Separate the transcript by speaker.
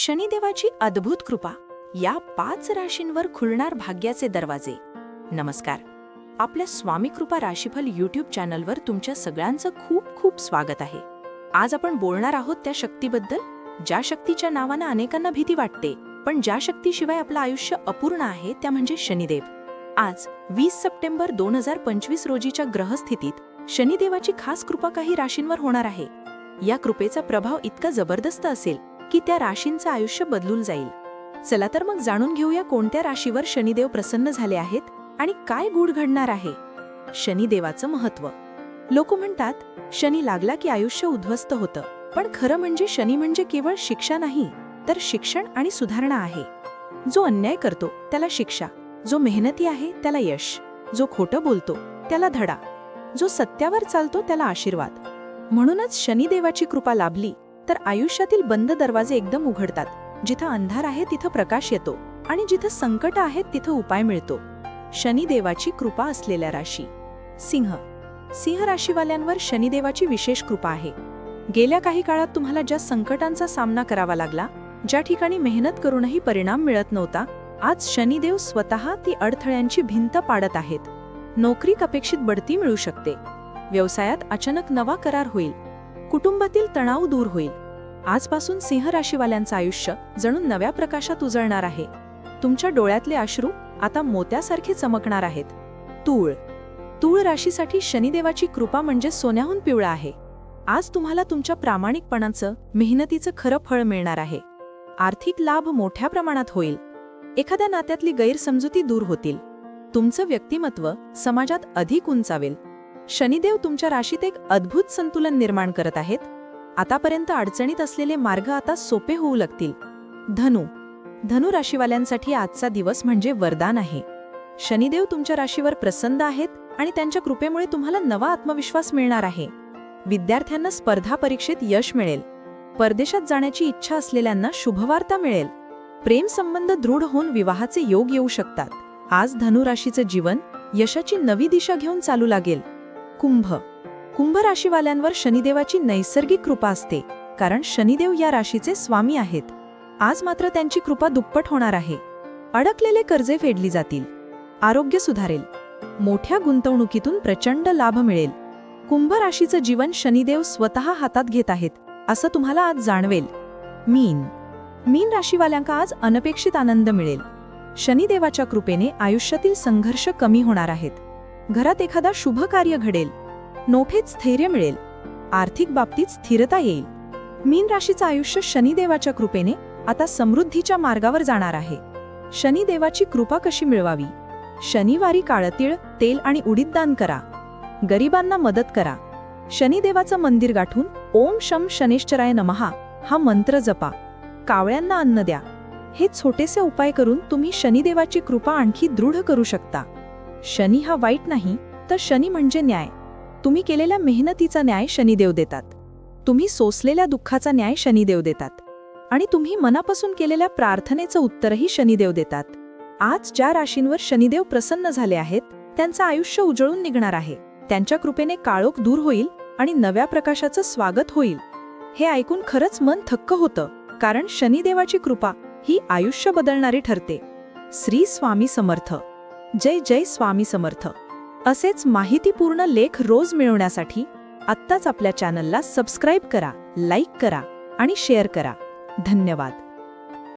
Speaker 1: शनिदेवाची अद्भुत कृपा या 5 राशींवर खुलणार भाग्याचे दरवाजे. नमस्कार. आपल्या स्वामी कृपा राशीफल यूट्यूब चॅनलवर तुमच्या सगळ्यांचं खूप खूप स्वागत आहे. आज आपण बोलणार आहोत त्या शक्तीबद्दल ज्या शक्तीच्या नावानं अनेकांना भीती वाटते, पण ज्या शक्तीशिवाय आपलं आयुष्य अपूर्ण आहे, त्या म्हणजे शनिदेव. आज 20 सप्टेंबर 2025 रोजीच्या ग्रहस्थितीत शनिदेवाची खास कृपा काही राशींवर होणार आहे. या कृपेचा प्रभाव इतका जबरदस्त असेल की त्या राशींचं आयुष्य बदलून जाईल. चला तर मग जाणून घेऊया कोणत्या राशीवर शनिदेव प्रसन्न झाले आहेत आणि काय गूढ घडणार आहे. शनिदेवाचं महत्त्व. लोक म्हणतात शनी लागला की आयुष्य उद्ध्वस्त होतं, पण खरं म्हणजे शनी म्हणजे केवळ शिक्षा नाही, तर शिक्षण आणि सुधारणा आहे. जो अन्याय करतो त्याला शिक्षा, जो मेहनती आहे त्याला यश, जो खोटं बोलतो त्याला धडा, जो सत्यावर चालतो त्याला आशीर्वाद. म्हणूनच शनिदेवाची कृपा लाभली तर आयुष्यातील बंद दरवाजे एकदम उघडतात. जिथं अंधार आहे तिथं प्रकाश येतो आणि जिथं संकट आहेत तिथं उपाय मिळतो. शनिदेवाची कृपा असलेल्या राशी. सिंह. सिंह राशीवाल्यांवर शनिदेवाची विशेष कृपा आहे. गेल्या काही काळात तुम्हाला ज्या संकटांचा सामना करावा लागला, ज्या ठिकाणी मेहनत करूनही परिणाम मिळत नव्हता, आज शनिदेव स्वतः ती अडथळ्यांची भिंत पाडत आहेत. नोकरीत अपेक्षित बढती मिळू शकते. व्यवसायात अचानक नवा करार होईल. कुटुंबातील तणाव दूर होईल. आजपासून सिंह राशीवाल्यांचं आयुष्य जणू नव्या प्रकाशात उजळणार आहे. तुमच्या डोळ्यातले अश्रू आता मोत्यासारखे चमकणार आहेत. तूळ. तूळ राशीसाठी शनिदेवाची कृपा म्हणजे सोन्याहून पिवळा आहे. आज तुम्हाला तुमच्या प्रामाणिकपणाचं, मेहनतीचं खरं फळ मिळणार आहे. आर्थिक लाभ मोठ्या प्रमाणात होईल. एखाद्या नात्यातली गैरसमजुती दूर होतील. तुमचं व्यक्तिमत्व समाजात अधिक उंचावेल. शनिदेव तुमच्या राशीत एक अद्भुत संतुलन निर्माण करत आहेत. आतापर्यंत अडचणीत असलेले मार्ग आता सोपे होऊ लागतील. धनु. धनु राशीवाल्यांसाठी आजचा दिवस म्हणजे वरदान आहे. शनिदेव तुमच्या राशीवर प्रसन्न आहेत आणि त्यांच्या कृपेमुळे तुम्हाला नवा आत्मविश्वास मिळणार आहे. विद्यार्थ्यांना स्पर्धा परीक्षेत यश मिळेल. परदेशात जाण्याची इच्छा असलेल्यांना शुभवार्ता मिळेल. प्रेम संबंध दृढ होऊन विवाहाचे योग येऊ शकतात. आज धनु राशीचं जीवन यशाची नवी दिशा घेऊन चालू लागेल. कुंभ. कुंभ राशीवाल्यांवर शनिदेवाची नैसर्गिक कृपा असते, कारण शनिदेव या राशीचे स्वामी आहेत. आज मात्र त्यांची कृपा दुप्पट होणार आहे. अडकलेले कर्जे फेडली जातील. आरोग्य सुधारेल. मोठ्या गुंतवणुकीतून प्रचंड लाभ मिळेल. कुंभ राशीचं जीवन शनिदेव स्वतः हातात घेत आहेत असं तुम्हाला आज जाणवेल. मीन. मीन राशीवाल्यांका आज अनपेक्षित आनंद मिळेल. शनिदेवाच्या कृपेने आयुष्यातील संघर्ष कमी होणार आहेत. घरात एखादा शुभ कार्य घडेल. नोकरीत स्थैर्य मिळेल. आर्थिक बाबतीत स्थिरता येईल. मीन राशीचं आयुष्य शनिदेवाच्या कृपेने आता समृद्धीच्या मार्गावर जाणार आहे. शनिदेवाची कृपा कशी मिळवावी? शनिवारी काळं तीळ, तेल आणि उडीद दान करा. गरिबांना मदत करा. शनिदेवाचं मंदिर गाठून ओम शम शनेश्चराय नमः हा मंत्र जपा. कावळ्यांना अन्न द्या. हे छोटेसे उपाय करून तुम्ही शनिदेवाची कृपा आणखी दृढ करू शकता. शनी हा वाईट नाही, तर शनी म्हणजे न्याय. तुम्ही केलेल्या मेहनतीचा न्याय शनिदेव देतात. तुम्ही सोसलेल्या दुःखाचा न्याय शनिदेव देतात. आणि तुम्ही मनापासून केलेल्या प्रार्थनेचं उत्तरही शनिदेव देतात. आज ज्या राशींवर शनिदेव प्रसन्न झाले आहेत, त्यांचं आयुष्य उजळून निघणार आहे. त्यांच्या कृपेने काळोख दूर होईल आणि नव्या प्रकाशाचं स्वागत होईल. हे ऐकून खरंच मन थक्क होतं, कारण शनिदेवाची कृपा ही आयुष्य बदलणारी ठरते. श्री स्वामी समर्थ. जय जय स्वामी समर्थ. असेच माहितीपूर्ण लेख रोज मिळवण्यासाठी आत्ताच आपल्या चॅनलला सबस्क्राईब करा, लाईक करा आणि शेअर करा. धन्यवाद.